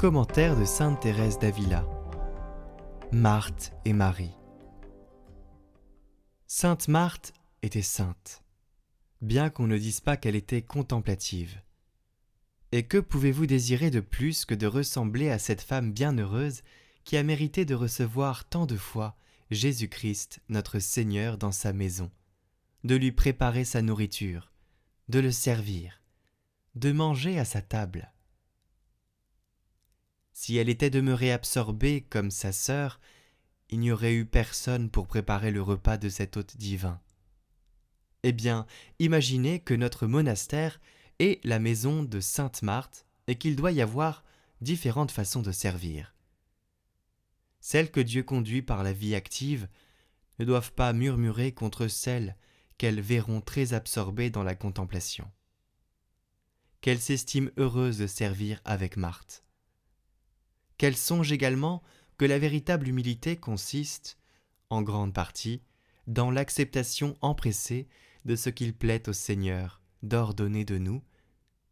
Commentaire de sainte Thérèse d'Avila. Marthe et Marie. Sainte Marthe était sainte, bien qu'on ne dise pas qu'elle était contemplative. Et que pouvez-vous désirer de plus que de ressembler à cette femme bienheureuse qui a mérité de recevoir tant de fois Jésus-Christ, notre Seigneur, dans sa maison, de lui préparer sa nourriture, de le servir, de manger à sa table. Si elle était demeurée absorbée comme sa sœur, il n'y aurait eu personne pour préparer le repas de cet hôte divin. Eh bien, imaginez que notre monastère est la maison de sainte Marthe et qu'il doit y avoir différentes façons de servir. Celles que Dieu conduit par la vie active ne doivent pas murmurer contre celles qu'elles verront très absorbées dans la contemplation. Qu'elles s'estiment heureuses de servir avec Marthe. Qu'elles songent également que la véritable humilité consiste, en grande partie, dans l'acceptation empressée de ce qu'il plaît au Seigneur d'ordonner de nous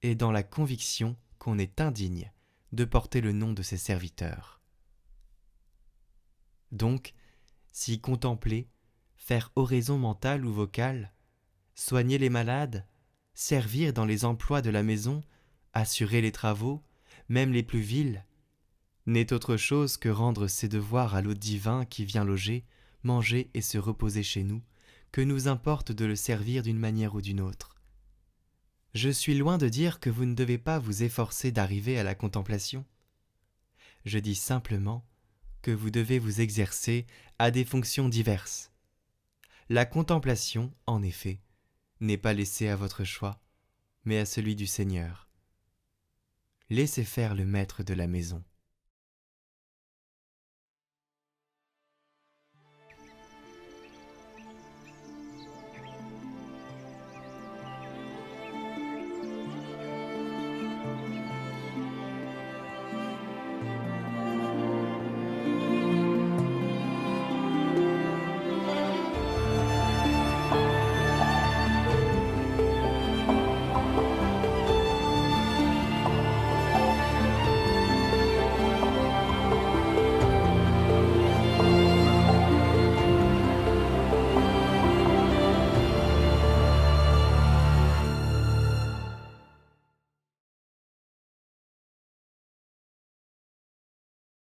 et dans la conviction qu'on est indigne de porter le nom de ses serviteurs. Donc, si contempler, faire oraison mentale ou vocale, soigner les malades, servir dans les emplois de la maison, assurer les travaux, même les plus vils, n'est autre chose que rendre ses devoirs à l'hôte divin qui vient loger, manger et se reposer chez nous, que nous importe de le servir d'une manière ou d'une autre. Je suis loin de dire que vous ne devez pas vous efforcer d'arriver à la contemplation. Je dis simplement que vous devez vous exercer à des fonctions diverses. La contemplation, en effet, n'est pas laissée à votre choix, mais à celui du Seigneur. Laissez faire le maître de la maison.